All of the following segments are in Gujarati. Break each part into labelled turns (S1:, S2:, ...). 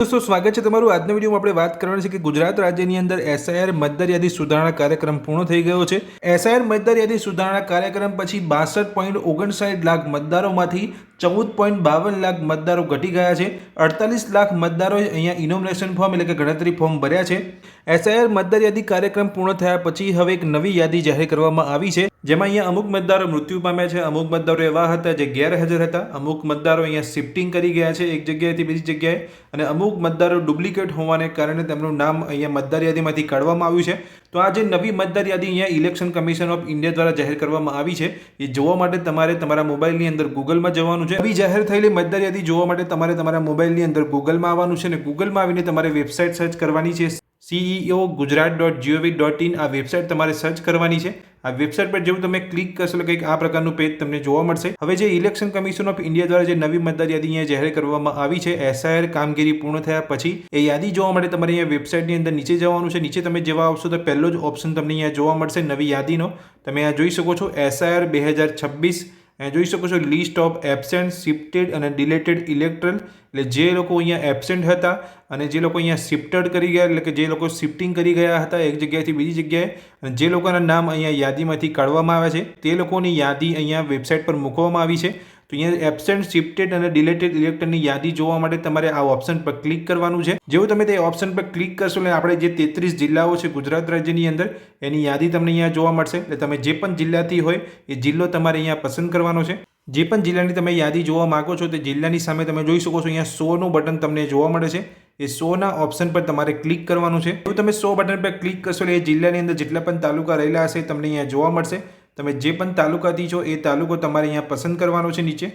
S1: दोस्तों स्वागत है तमारू આજના વિડિયોમાં આપણે વાત કરવાની છે કે ગુજરાત રાજ્યની અંદર એસઆઈઆર મતદાર યાદી સુધારણા કાર્યક્રમ પૂર્ણ થઈ ગયો છે। એસઆઈઆર મતદાર યાદી સુધારણા કાર્યક્રમ પછી 62.59 લાખ મતદારોમાંથી 14.52 લાખ મતદારો ઘટી ગયા છે। 48 લાખ મતદારોએ અહીંયા ઇનોમિનેશન ફોર્મ એટલે કે ગણતરી ફોર્મ ભર્યા છે। એસઆઈઆર મતદાર યાદી કાર્યક્રમ પૂર્ણ થયા પછી હવે એક નવી યાદી જાહેર કરવામાં આવી છે, જેમાં અહીંયા અમુક મતદારો મૃત્યુ પામ્યા છે, અમુક મતદારો એવા હતા જે ગેરહાજર હતા, અમુક મતદારો અહીંયા શિફ્ટિંગ કરી ગયા છે એક જગ્યાએથી બીજી જગ્યાએ, અને અમુક મતદારો ડુપ્લિકેટ હોવાને કારણે તેમનું નામ અહીંયા મતદાર યાદીમાંથી કાઢવામાં આવ્યું છે। તો આ જે નવી મતદાર યાદી અહીંયા ઇલેક્શન કમિશન ઓફ ઇન્ડિયા દ્વારા જાહેર કરવામાં આવી છે, એ જોવા માટે તમારે તમારા મોબાઈલની અંદર ગૂગલમાં જવાનું છે। નવી જાહેર થયેલી મતદાર યાદી જોવા માટે તમારે તમારા મોબાઈલની અંદર ગૂગલમાં આવવાનું છે, અને ગૂગલમાં આવીને તમારે વેબસાઇટ સર્ચ કરવાની છે, ceogujarat.gov.in આ વેબસાઇટ તમારે સર્ચ કરવાની છે। આ વેબસાઇટ પર જેવું તમે ક્લિક કરશો એટલે કંઈક આ પ્રકારનું પેજ તમને જોવા મળશે। હવે જે ઇલેક્શન કમિશન ઓફ ઇન્ડિયા દ્વારા જે નવી મતદાર યાદી અહીંયા જાહેર કરવામાં આવી છે એસઆઈઆર કામગીરી પૂર્ણ થયા પછી, એ યાદી જોવા માટે તમારે અહીંયા વેબસાઇટની અંદર નીચે જવાનું છે। નીચે તમે જેવા આવશો તો પહેલો જ ઓપ્શન તમને અહીંયા જોવા મળશે નવી યાદીનો, તમે આ જોઈ શકો છો એસઆઈઆર 2026। જોઈ શકો છો લિસ્ટ ઓફ એબસેન્ટ, શિફ્ટેડ અને ડિલેટેડ ઇલેક્ટરલ, એટલે જે લોકો અહીંયા એબસેન્ટ હતા અને જે લોકો અહીંયા શિફ્ટેડ કરી ગયા એટલે કે જે લોકો શિફ્ટિંગ કરી ગયા હતા એક જગ્યાએથી બીજી જગ્યાએ, અને જે લોકોના નામ અહીંયા યાદીમાંથી કાઢવામાં આવ્યા છે તે લોકોની યાદી અહીંયા વેબસાઇટ પર મૂકવામાં આવી છે। તો અહીંયા એબસેન્ટ, શિફ્ટેડ અને ડિલેટેડ ઇલેક્ટરની યાદી જોવા માટે તમારે આ ઓપ્શન પર ક્લિક કરવાનું છે। જેવું તમે તે ઓપ્શન પર ક્લિક કરશો એટલે આપણે જે 33 જિલ્લાઓ છે ગુજરાત રાજ્યની અંદર એની યાદી તમને અહીંયા જોવા મળશે। એટલે તમે જે પણ જિલ્લાથી હોય એ જિલ્લો તમારે અહીંયા પસંદ કરવાનો છે। જે પણ જિલ્લાની તમે યાદી જોવા માંગો છો તે જિલ્લાની સામે તમે જોઈ શકો છો અહીંયા 100નું બટન તમને જોવા મળે છે, એ 100ના ઓપ્શન પર તમારે ક્લિક કરવાનું છે। જો તમે 100 બટન પર ક્લિક કરશો એટલે એ જિલ્લાની અંદર જેટલા પણ તાલુકા રહેલા હશે તમને અહીંયા જોવા મળશે। તમે જે પણ તાલુકાથી છો એ તાલુકો તમારે અહીંયા પસંદ કરવાનો છે નીચે।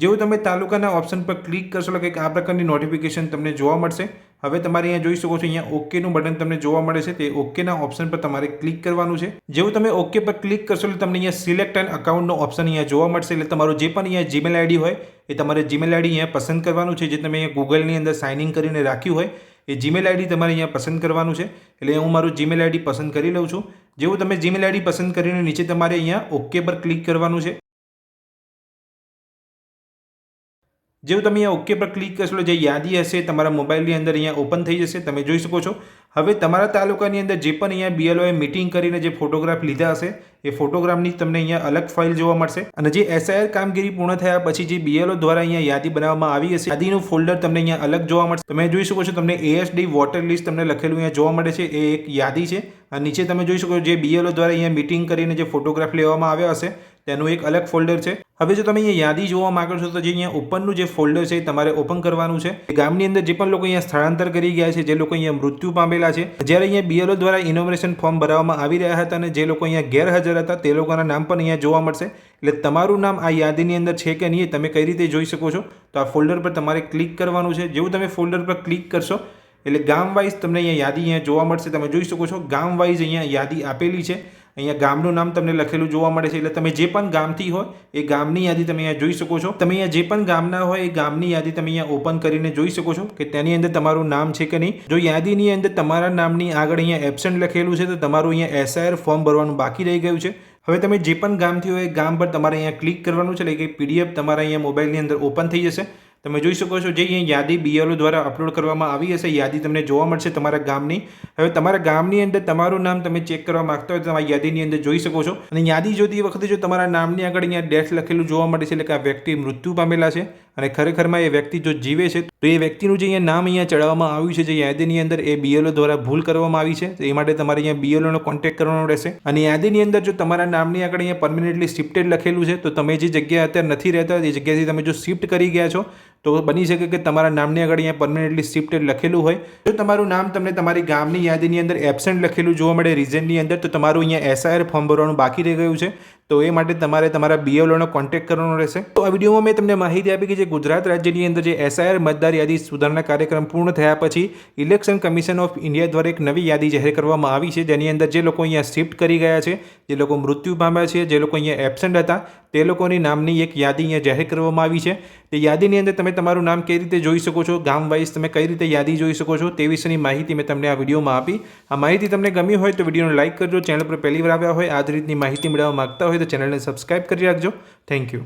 S1: જેવું તમે તાલુકાના ઓપ્શન પર ક્લિક કરશો એટલે કંઈક આ પ્રકારની નોટિફિકેશન તમને જોવા મળશે। હવે તમારે અહીંયા જોઈ શકો છો અહીંયા ઓકેનું બટન તમને જોવા મળે છે, તે ઓકેના ઓપ્શન પર તમારે ક્લિક કરવાનું છે। જેવું તમે ઓકે પર ક્લિક કરશો એટલે તમને અહીંયા સિલેક્ટ એન અકાઉન્ટનો ઓપ્શન અહીંયા જોવા મળશે। એટલે તમારું જે પણ અહીંયા જીમેલ આઈડી હોય એ તમારે જીમેલ આઈડી અહીંયા પસંદ કરવાનું છે, જે તમે અહીંયા ગૂગલની અંદર સાઇન ઇન કરીને રાખ્યું હોય એ જીમેલ આઈડી તમારે અહીંયા પસંદ કરવાનું છે। એટલે હું મારું જીમેલ આઈડી પસંદ કરી લઉં છું। જેવું તમે જીમેલ આઈડી પસંદ કરીને નીચે તમારે અહીંયા ઓકે પર ક્લિક કરવાનું છે। જેવું તમે અહીંયા ઓકે પર ક્લિક કરશો જે યાદી હશે તમારા મોબાઈલની અંદર અહીંયા ઓપન થઈ જશે, તમે જોઈ શકો છો। હવે તમારા તાલુકાની અંદર જે પણ અહીંયા બીએલઓએ મીટિંગ કરીને જે ફોટોગ્રાફ લીધા હશે એ ફોટોગ્રાફની તમને અહીંયા અલગ ફાઇલ જોવા મળશે, અને જે એસઆઈઆર કામગીરી પૂર્ણ થયા પછી જે બીએલઓ દ્વારા અહીંયા યાદી બનાવવામાં આવી હશે યાદીનું ફોલ્ડર તમને અહીંયા અલગ જોવા મળશે। તમે જોઈ શકો છો તમને એએસડી વોટર લિસ્ટ તમને લખેલું અહીંયા જોવા મળે છે, એ એક યાદી છે। અને નીચે તમે જોઈ શકો છો જે બીએલઓ દ્વારા અહીંયા મીટિંગ કરીને જે ફોટોગ્રાફ લેવામાં આવ્યા હશે તેનું એક અલગ ફોલ્ડર છે। હવે જો તમે અહીંયા યાદી જોવા માંગો છો તો જે અહીંયા ઉપરનું જે ફોલ્ડર છે એ તમારે ઓપન કરવાનું છે। ગામની અંદર જે પણ લોકો અહીંયા સ્થળાંતર કરી ગયા છે, જે લોકો અહીંયા મૃત્યુ પામેલા છે, જ્યારે અહીંયા બીએલઓ દ્વારા ઇનોમિનેશન ફોર્મ ભરવામાં આવી રહ્યા હતા અને જે લોકો અહીંયા ગેરહાજર હતા તે લોકોના નામ પણ અહીંયા જોવા મળશે। એટલે તમારું નામ આ યાદીની અંદર છે કે નહીં તમે કઈ રીતે જોઈ શકો છો, તો આ ફોલ્ડર પર તમારે ક્લિક કરવાનું છે। જેવું તમે ફોલ્ડર પર ક્લિક કરશો એટલે ગામ વાઇઝ તમને અહીંયા યાદી અહીંયા જોવા મળશે, તમે જોઈ શકો છો ગામ વાઇઝ અહીંયા યાદી આપેલી છે। અહીંયા ગામનું નામ તમને લખેલું જોવા મળે છે, એટલે તમે જે પણ ગામથી હોય એ ગામની યાદી તમે અહીંયા જોઈ શકો છો। તમે અહીંયા જે પણ ગામના હોય એ ગામની યાદી તમે અહીંયા ઓપન કરીને જોઈ શકો છો કે તેની અંદર તમારું નામ છે કે નહીં। જો યાદીની અંદર તમારા નામની આગળ અહીંયા એબસેન્ટ લખેલું છે તો તમારું અહીંયા એસઆઈઆર ફોર્મ ભરવાનું બાકી રહી ગયું છે। હવે તમે જે પણ ગામથી હોય એ ગામ પર તમારે અહીંયા ક્લિક કરવાનું છે, એટલે કે પીડીએફ તમારા અહીંયા મોબાઈલની અંદર ઓપન થઈ જશે। તમે જોઈ શકો છો જે અહીંયા યાદી બીએલઓ દ્વારા અપલોડ કરવામાં આવી હશે યાદી તમને જોવા મળશે તમારા ગામની। હવે તમારા ગામની અંદર તમારું નામ તમે ચેક કરવા માંગતા હોય તો તમારી યાદીની અંદર જોઈ શકો છો, અને યાદી જોતી વખતે જો તમારા નામની આગળ અહીંયા ડેથ લખેલું જોવા મળે છે એટલે કે આ વ્યક્તિ મૃત્યુ પામેલા છે અને ખરેખરમાં એ વ્યક્તિ જો જીવે છે તો એ વ્યક્તિનું જે અહીંયા નામ અહીંયા ચડાવવામાં આવ્યું છે જે યાદીની અંદર એ બીએલઓ દ્વારા ભૂલ કરવામાં આવી છે, તો એ માટે તમારે અહીંયા બીએલઓનો કોન્ટેક્ટ કરવાનો રહેશે। અને યાદીની અંદર જો તમારા નામની આગળ અહીંયા પરમનન્ટલી શિફ્ટેડ લખેલું છે તો તમે જે જગ્યાએ અત્યારે નથી રહેતા એ જગ્યાએથી તમે જો શિફ્ટ કરી ગયા છો તો બની શકે કે તમારા નામની આગળ અહીંયા પરમનન્ટલી શિફ્ટેડ લખેલું હોય। જો તમારું નામ તમને તમારી ગામની યાદીની અંદર એબસેન્ટ લખેલું જોવા મળે રીજનની અંદર તો તમારું અહીંયા એસઆઈઆર ફોર્મ ભરવાનું બાકી રહી ગયું છે, તો એ માટે તમારે તમારા બીએલઓનો કોન્ટેક્ટ કરવાનો રહેશે। તો આ વિડીયોમાં મેં તમને માહિતી આપી કે જે ગુજરાત રાજ્યની અંદર જે એસઆઈઆર મતદાર યાદી સુધારણા કાર્યક્રમ પૂર્ણ થયા પછી ઇલેક્શન કમિશન ઓફ ઇન્ડિયા દ્વારા એક નવી યાદી જાહેર કરવામાં આવી છે, જેની અંદર જે લોકો અહીંયા શિફ્ટ કરી ગયા છે, જે લોકો મૃત્યુ પામ્યા છે, જે લોકો અહીંયા એબસેન્ટ હતા તે લોકોની નામની એક યાદી અહીંયા જાહેર કરવામાં આવી છે। તે યાદીની અંદર તમે તમારું નામ કઈ રીતે જોઈ શકો છો, ગામ વાઇઝ તમે કઈ રીતે યાદી જોઈ શકો છો તે વિશેની માહિતી મેં તમને આ વિડીયોમાં આપી। આ માહિતી તમને ગમી હોય તો વિડીયોને લાઇક કરજો, ચેનલ પર પહેલી વાર આવ્યા હોય આ જ રીતની માહિતી મેળવવા માંગતા હોય તો ચેનલને સબસ્ક્રાઇબ કરી રાખજો। Thank you.